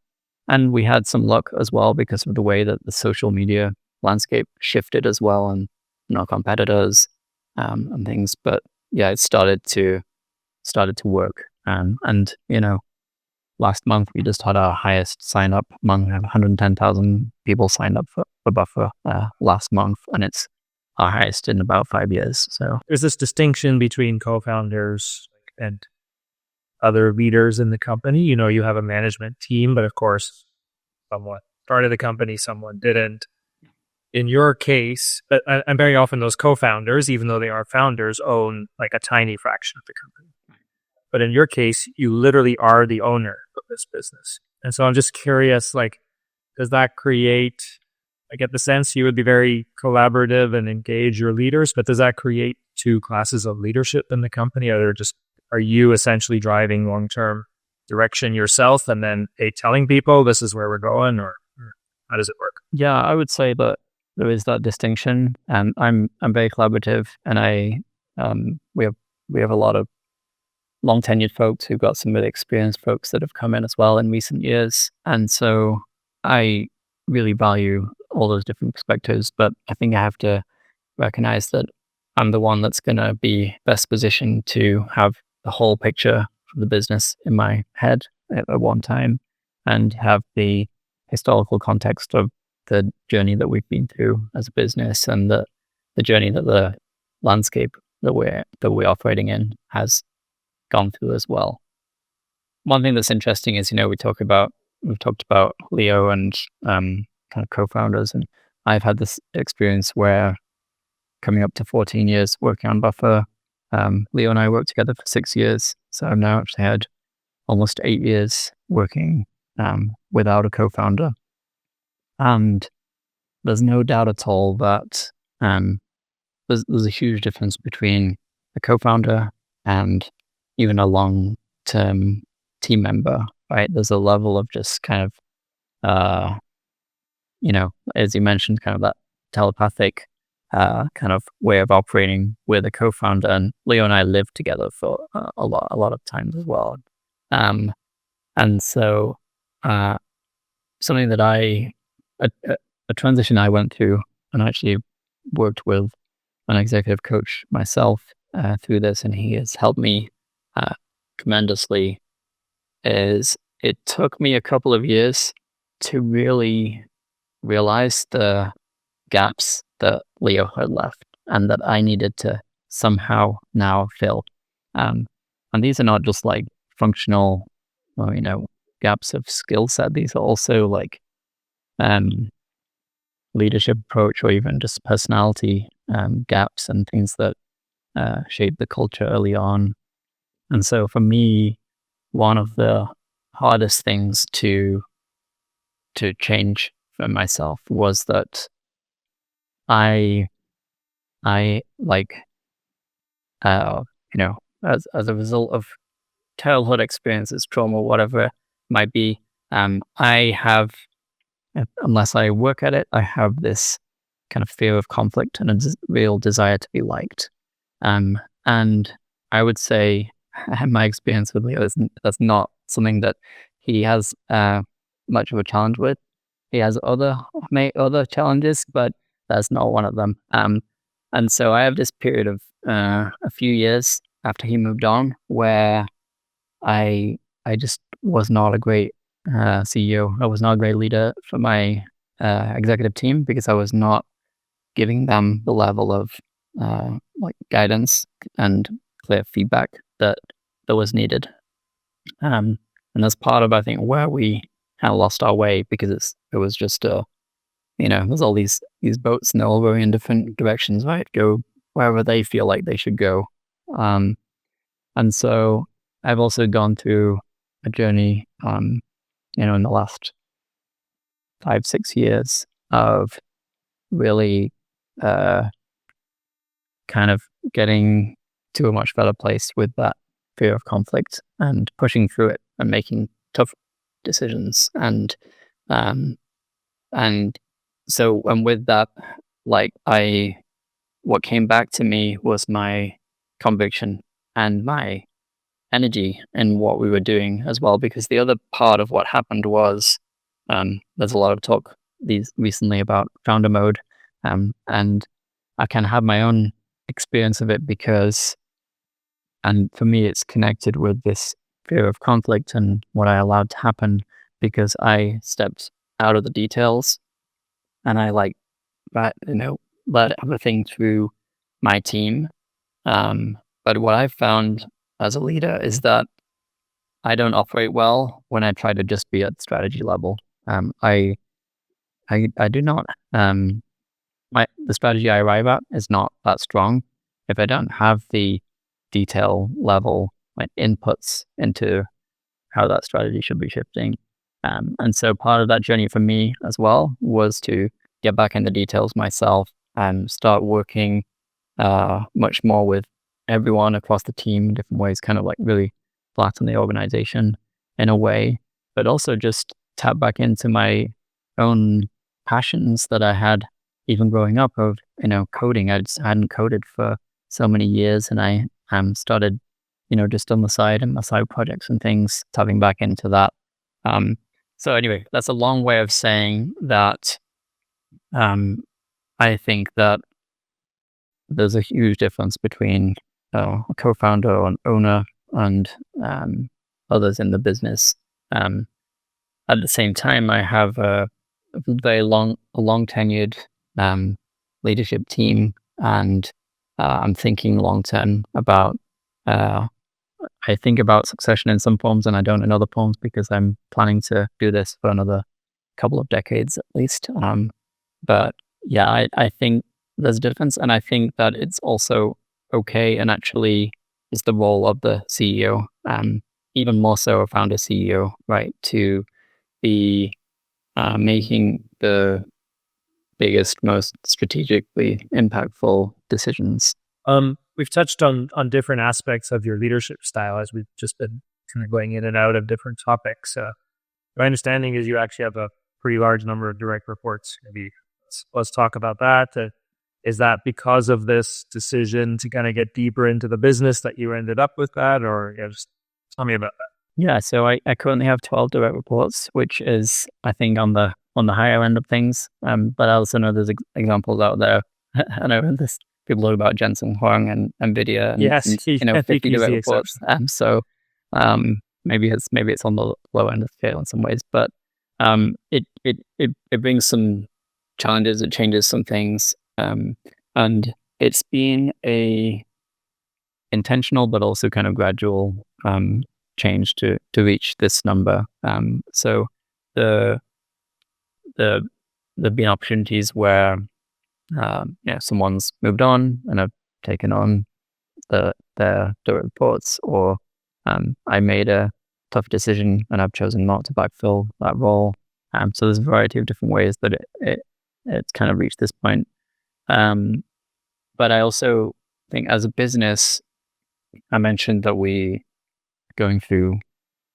and we had some luck as well because of the way that the social media landscape shifted as well, and our competitors and things. But yeah, it started to work. And last month we just had our highest sign up among 110,000 people signed up for Buffer last month, and it's our highest in about 5 years. So There's this distinction between co-founders and other leaders in the company. You have a management team, but of course, someone started the company, someone didn't. In your case, and very often those co-founders, even though they are founders, own like a tiny fraction of the company. But in your case, you literally are the owner of this business. And so I'm just curious, like, does that create, I get the sense you would be very collaborative and engage your leaders, but does that create two classes of leadership in the company? Are you essentially driving long-term direction yourself and then telling people this is where we're going, or how does it work? yeah, I would say that there is that distinction, and I'm very collaborative, and we have a lot of long tenured folks who've got some really experienced folks that have come in as well in recent years, and so I really value all those different perspectives. But I think I have to recognize that I'm the one that's going to be best positioned to have the whole picture of the business in my head at one time, and have the historical context of the journey that we've been through as a business, and the journey that the landscape that we're operating in has gone through as well. One thing that's interesting is, we've talked about Leo and kind of co-founders, and I've had this experience where, coming up to 14 years working on Buffer, Leo and I worked together for 6 years, so I've now actually had almost 8 years working without a co-founder. And there's no doubt at all that there's a huge difference between a co-founder and even a long-term team member, right? There's a level of just kind of, as you mentioned, kind of that telepathic kind of way of operating with a co-founder. And Leo and I lived together for a lot of times as well. And so something that a transition I went through, and I actually worked with an executive coach myself through this, and he has helped me tremendously, is it took me a couple of years to really realize the gaps that Leo had left and that I needed to somehow now fill. And these are not just like functional, gaps of skill set. These are also like leadership approach, or even just personality gaps and things that shape the culture early on. And so for me, one of the hardest things to change for myself was that I like, as a result of childhood experiences, trauma, whatever it might be, I have, unless I work at it, I have this kind of fear of conflict and a real desire to be liked. And I would say my experience with Leo that's not something that he has much of a challenge with. He has other challenges, but that's not one of them. And so I have this period of a few years after he moved on where I just was not a great CEO. I was not a great leader for my executive team, because I was not giving them the level of guidance and clear feedback that was needed. And that's part of, I think, where we kind of lost our way, because it was just there's all these boats and they're all going in different directions, right? Go wherever they feel like they should go. And so I've also gone through a journey, in the last 5-6 years of really kind of getting to a much better place with that fear of conflict and pushing through it and making tough decisions. And so with that, what came back to me was my conviction and my energy in what we were doing as well, because the other part of what happened was, there's a lot of talk recently about founder mode, and I can have my own experience of it because, and for me, it's connected with this fear of conflict and what I allowed to happen because I stepped out of the details and I led everything through my team. But what I've found as a leader is that I don't operate well when I try to just be at strategy level. I do not. The strategy I arrive at is not that strong if I don't have the detail level inputs into how that strategy should be shifting. And so part of that journey for me as well was to get back in the details myself and start working much more with everyone across the team in different ways, kind of like really flatten the organization in a way, but also just tap back into my own passions that I had even growing up of, coding. I just hadn't coded for so many years, and I started, just on the side and my side projects and things, tapping back into that. So anyway, that's a long way of saying that I think that there's a huge difference between a co-founder or an owner and others in the business. At the same time, I have a long tenured leadership team, and I'm thinking long term about. I think about succession in some forms, and I don't in other forms because I'm planning to do this for another couple of decades at least. But yeah, I think there's a difference, and I think that it's also okay, and actually is the role of the CEO, even more so a founder CEO, right, to be making the biggest, most strategically impactful decisions. We've touched on different aspects of your leadership style as we've just been kind of going in and out of different topics. My understanding is you actually have a pretty large number of direct reports. Maybe let's talk about that. Is that because of this decision to kind of get deeper into the business that you ended up with that, or just tell me about that? Yeah, so I currently have 12 direct reports, which is, I think, on the higher end of things. But I also know there's examples out there. I know there's people talk about Jensen Huang and NVIDIA and, Yes, and 50 direct the reports. So maybe it's on the low end of the scale in some ways, but it brings some challenges. It changes some things, and it's been a intentional but also kind of gradual change to reach this number. So the there've been opportunities where someone's moved on and I've taken on their direct reports, or I made a tough decision and I've chosen not to backfill that role. So there's a variety of different ways that it's kind of reached this point. But I also think as a business, I mentioned that we going through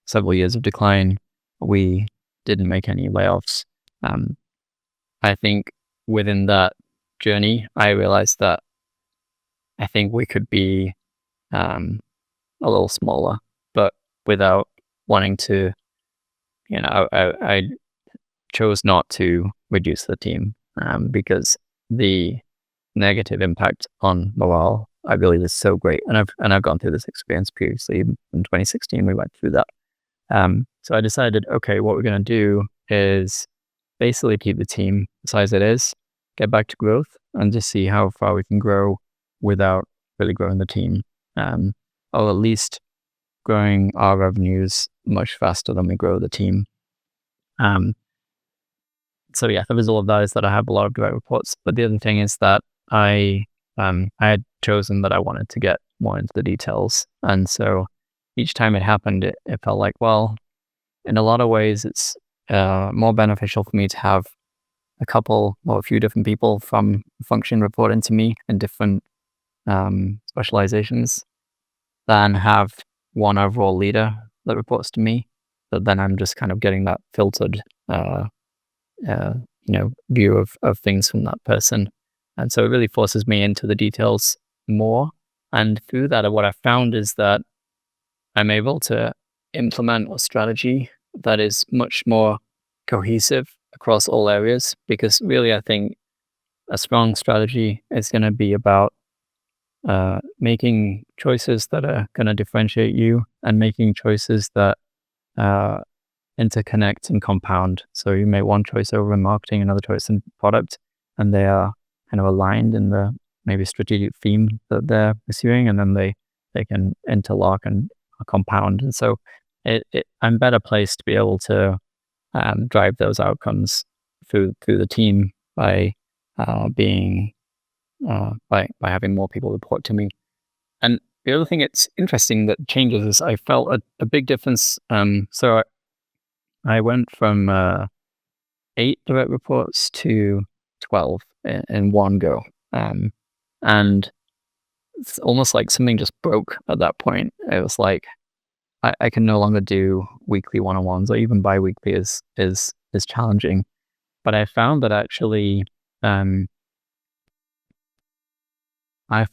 several years of decline, we didn't make any layoffs. I think within that journey, I realized that I think we could be a little smaller, but without wanting to, I chose not to reduce the team because the negative impact on morale, I believe, is so great. And I've gone through this experience previously. In 2016, we went through that. So I decided, okay, what we're going to do is basically keep the team the size it is, get back to growth, and just see how far we can grow without really growing the team, or at least growing our revenues much faster than we grow the team. So yeah, the result of that is that I have a lot of direct reports. But the other thing is that I had chosen that I wanted to get more into the details, and so each time it happened, it felt like, well, in a lot of ways, it's more beneficial for me to have a couple or a few different people from function report into me in different specializations than have one overall leader that reports to me. But then I'm just kind of getting that filtered view of things from that person. And so it really forces me into the details more. And through that, what I found is that I'm able to implement a strategy that is much more cohesive across all areas, because really I think a strong strategy is going to be about making choices that are going to differentiate you and making choices that interconnect and compound. So you make one choice over in marketing, another choice in product, and they are kind of aligned in the maybe strategic theme that they're pursuing, and then they can interlock and compound. And so I'm better placed to be able to drive those outcomes through the team by being by having more people report to me. And the other thing it's interesting that changes is I felt a big difference. So I went from 8 direct reports to 12 in one go. And it's almost like something just broke at that point. It was like I can no longer do weekly one-on-ones, or even bi-weekly is challenging. But I found that actually, I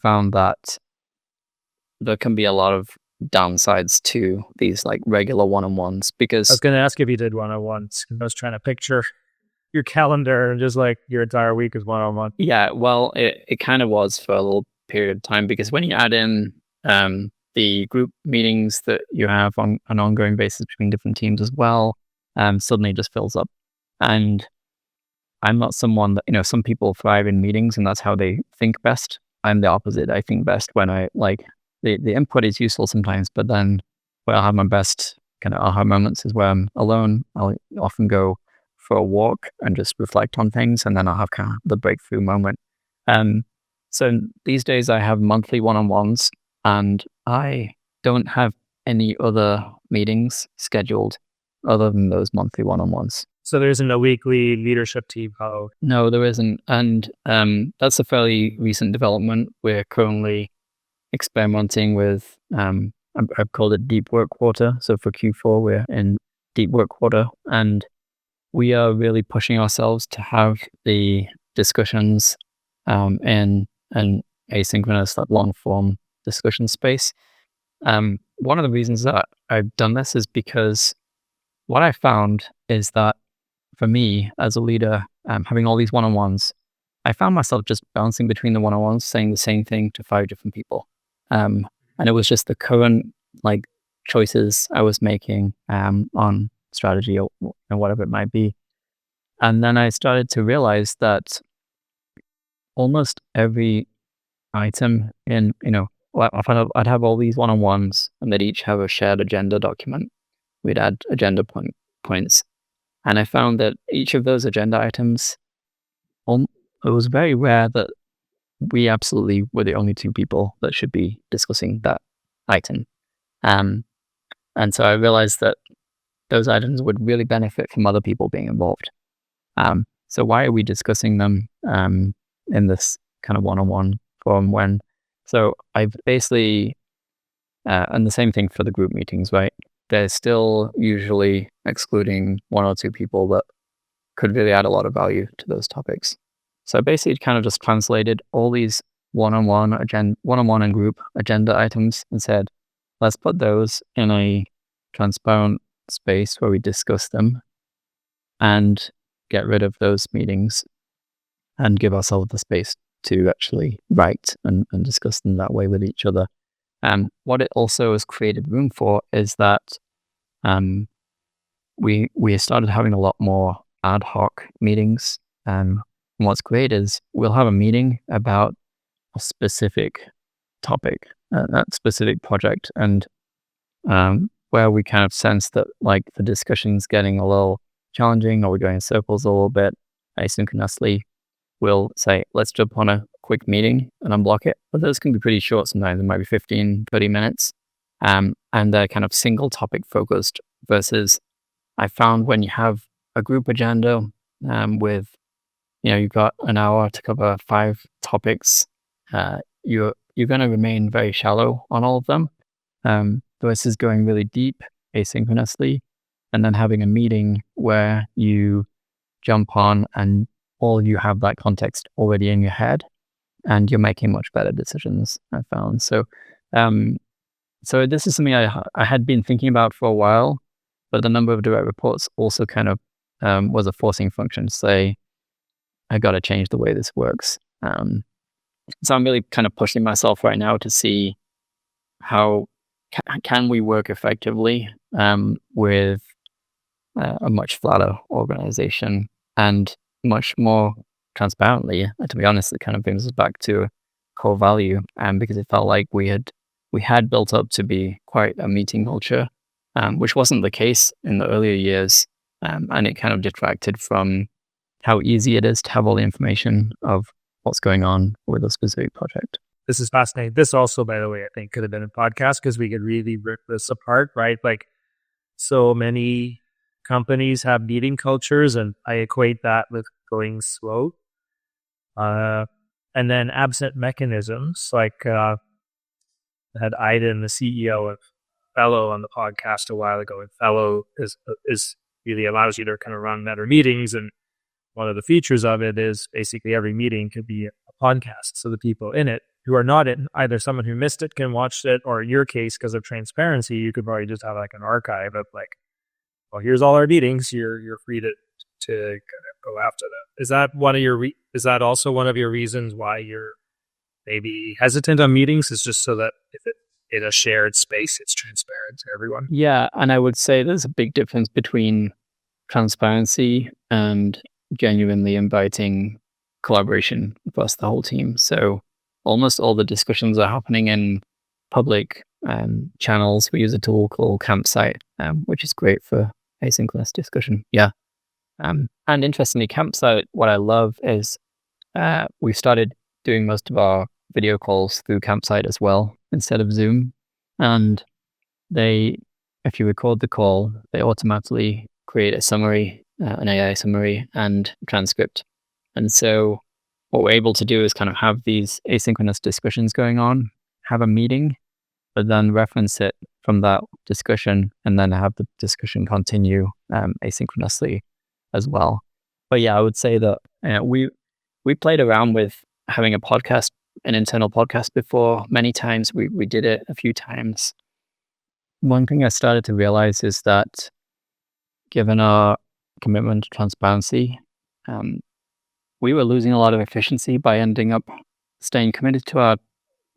found that there can be a lot of downsides to these like regular one-on-ones, I because was going to ask if you did one-on-ones. I was trying to picture your calendar and just like your entire week is one-on-one. yeah, well, it kind of was for a little period of time, because when you add in the group meetings that you have on an ongoing basis between different teams as well, suddenly it just fills up. And I'm not someone that, some people thrive in meetings and that's how they think best. I'm the opposite. I think best when I like the input is useful sometimes, but then where I'll have my best kind of aha moments is where I'm alone. I'll often go for a walk and just reflect on things, and then I'll have kind of the breakthrough moment. So these days I have monthly one-on-ones, and I don't have any other meetings scheduled other than those monthly one-on-ones. So there isn't a weekly leadership team call? No, there isn't. And that's a fairly recent development. We're currently experimenting with, I've called it deep work quarter. So for Q4, we're in deep work quarter, and we are really pushing ourselves to have the discussions in an asynchronous, that long form discussion space. One of the reasons that I've done this is because what I found is that for me as a leader, having all these one-on-ones, I found myself just bouncing between the one-on-ones, saying the same thing to 5 different people. And it was just the current like choices I was making on strategy or whatever it might be. And then I started to realize that almost every item in, I'd have all these one-on-ones, and they'd each have a shared agenda document. We'd add agenda points. And I found that each of those agenda items, it was very rare that we absolutely were the only 2 people that should be discussing that item. And so I realized that those items would really benefit from other people being involved. So why are we discussing them in this kind of one-on-one forum when? So I've basically, and the same thing for the group meetings, right? They're still usually excluding 1 or 2 people that could really add a lot of value to those topics. So basically it kind of just translated all these one-on-one and group agenda items and said, let's put those in a transparent space where we discuss them and get rid of those meetings and give ourselves the space to actually write and discuss them that way with each other. What it also has created room for is that we started having a lot more ad hoc meetings. And what's great is we'll have a meeting about a specific topic, a specific project, and where we kind of sense that like the discussion's getting a little challenging, or we're going in circles a little bit asynchronously, we'll say, let's jump on a quick meeting and unblock it. But those can be pretty short sometimes. It might be 15, 30 minutes. And they're kind of single topic focused versus I found when you have a group agenda with, you've got an hour to cover 5 topics, you're going to remain very shallow on all of them. Versus going really deep asynchronously and then having a meeting where you jump on and all you have that context already in your head and you're making much better decisions, I found. So this is something I had been thinking about for a while, but the number of direct reports also kind of was a forcing function to say, I got to change the way this works. So I'm really kind of pushing myself right now to see how can we work effectively with a much flatter organization and much more transparently. To be honest, it kind of brings us back to core value, because it felt like we had built up to be quite a meeting culture, which wasn't the case in the earlier years, and it kind of detracted from how easy it is to have all the information of what's going on with a specific project. This is fascinating. This also, by the way, I think could have been a podcast because we could really rip this apart, right? Like, so many companies have meeting cultures, and I equate that with going slow. And then absent mechanisms, like I had Aiden, the CEO of Fellow, on the podcast a while ago, and Fellow is really allows you to kind of run better meetings. And one of the features of it is basically every meeting could be a podcast. So the people in it who are not in, either someone who missed it can watch it, or in your case, because of transparency, you could probably just have like an archive of like, well, here's all our meetings. You're free to kind of go after them. Is that one of your? Is that also one of your reasons why you're maybe hesitant on meetings? Is just so that if it in a shared space, it's transparent to everyone. Yeah, and I would say there's a big difference between transparency and genuinely inviting collaboration across the whole team. So almost all the discussions are happening in public channels. We use a tool called Campsite, which is great for asynchronous discussion. Yeah. And interestingly, Campsite, what I love is we've started doing most of our video calls through Campsite as well instead of Zoom. And if you record the call, they automatically create a summary, an AI summary and transcript. And so what we're able to do is kind of have these asynchronous discussions going on, have a meeting, but then reference it from that discussion and then have the discussion continue asynchronously as well. But yeah, I would say that we played around with having a podcast, an internal podcast before many times. We did it a few times. One thing I started to realize is that given our commitment to transparency, we were losing a lot of efficiency by ending up staying committed to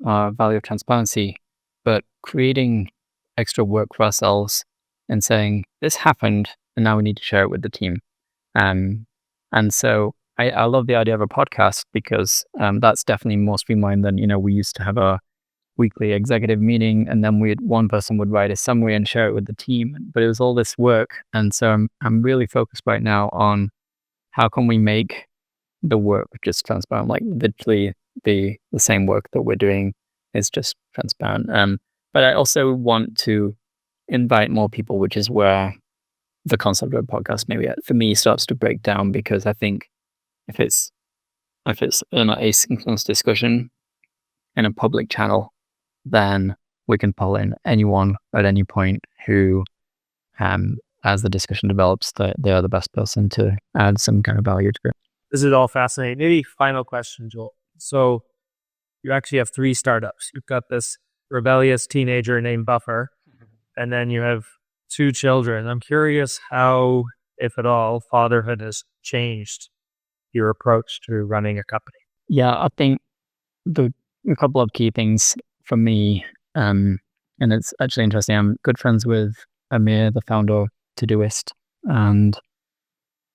our value of transparency, but creating extra work for ourselves and saying, this happened, and now we need to share it with the team. And so I love the idea of a podcast because that's definitely more streamlined than, we used to have a weekly executive meeting and then one person would write a summary and share it with the team. But it was all this work. And so I'm really focused right now on how can we make the work just transparent, like literally the same work that we're doing is just transparent. But I also want to invite more people, which is where the concept of a podcast maybe for me starts to break down, because I think if it's an asynchronous discussion in a public channel, then we can pull in anyone at any point who, as the discussion develops, they are the best person to add some kind of value to it. This is all fascinating. Maybe final question, Joel. So you actually have 3 startups. You've got this rebellious teenager named Buffer, and then you have 2 children. I'm curious how, if at all, fatherhood has changed your approach to running a company. Yeah, I think a couple of key things for me, and it's actually interesting. I'm good friends with Amir, the founder of Todoist, and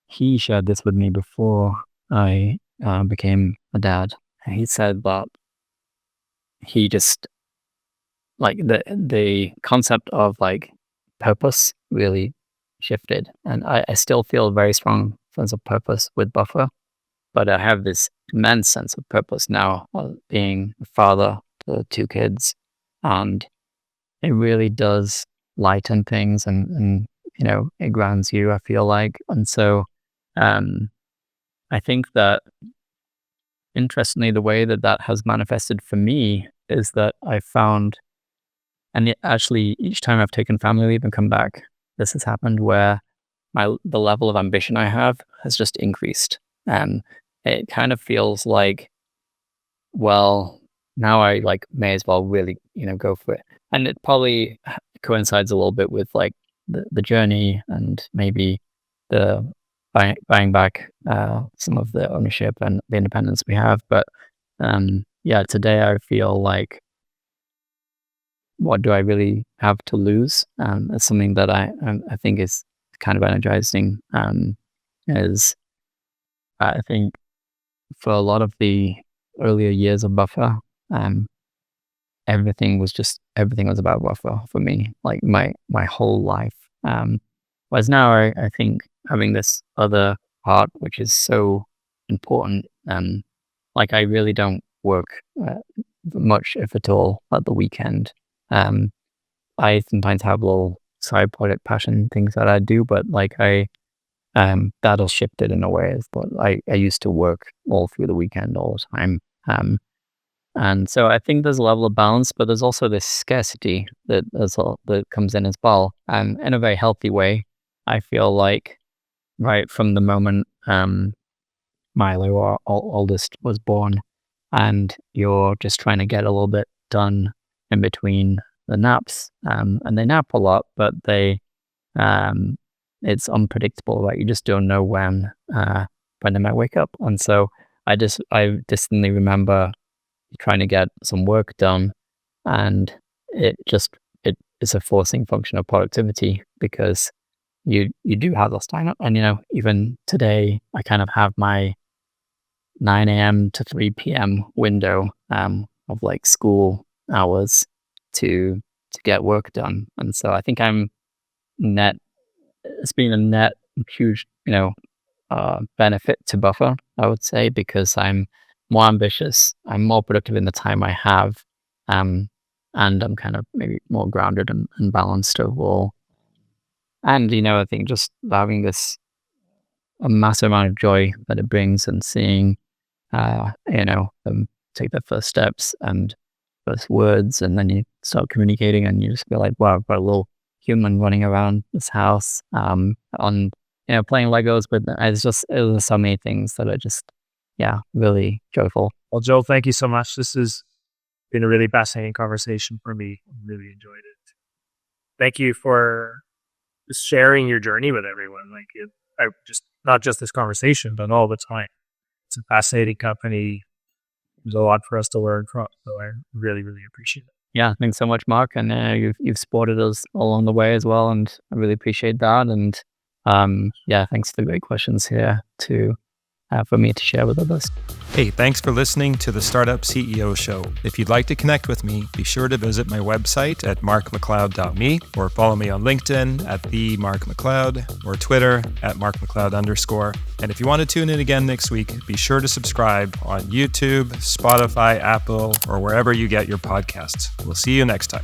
he shared this with me before I became a dad. He said that he just like the concept of like purpose really shifted, and I still feel very strong sense of purpose with Buffer, but I have this immense sense of purpose now being a father to 2 kids, and it really does lighten things and it grounds you, I feel like. And so I think that interestingly the way that has manifested for me is that I found, and actually each time I've taken family leave and come back, this has happened where the level of ambition I have has just increased. And it kind of feels like, well, now I may as well really, go for it. And it probably coincides a little bit with like the journey and maybe the buying back some of the ownership and the independence we have. But yeah, today I feel like, what do I really have to lose? It's something that I think is kind of energizing. Is I think for a lot of the earlier years of Buffer, um, everything was about Buffer for me, like my whole life. Whereas now I think having this other part, which is so important, like I really don't work much, if at all, at the weekend. Um, I sometimes have little side project passion things that I do, but like that'll shift it in a way. But I used to work all through the weekend all the time. And so I think there's a level of balance, but there's also this scarcity that comes in as well, in a very healthy way. I feel like right from the moment Milo, our oldest, was born, and you're just trying to get a little bit done in between the naps, and they nap a lot, but um, it's unpredictable. Like you just don't know when they might wake up, and so I distinctly remember trying to get some work done, and it is a forcing function of productivity because you do have those time up, and even today I kind of have my 9 a.m. to 3 p.m. window of like school hours to get work done, and so I think it's been a net huge benefit to Buffer, I would say, because I'm more ambitious, I'm more productive in the time I have, and I'm kind of maybe more grounded and balanced overall. And I think just having this a massive amount of joy that it brings, and seeing them take their first steps and first words, and then you start communicating, and you just feel like, wow, I've got a little human running around this house, on playing Legos. But it was so many things that are just, yeah, really joyful. Well, Joel, thank you so much. This has been a really fascinating conversation for me. I really enjoyed it. Thank you for sharing your journey with everyone. Not just this conversation, but all the time. It's a fascinating company. There's a lot for us to learn from. So I really, really appreciate it. Yeah, thanks so much, Mark. And you've supported us along the way as well, and I really appreciate that. And yeah, thanks for the great questions here for me to share with others. Hey, thanks for listening to the Startup CEO Show. If you'd like to connect with me, be sure to visit my website at markmacleod.me, or follow me on LinkedIn at @themarkmacleod, or Twitter at @markmacleod_. And if you want to tune in again next week, be sure to subscribe on YouTube, Spotify, Apple, or wherever you get your podcasts. We'll see you next time.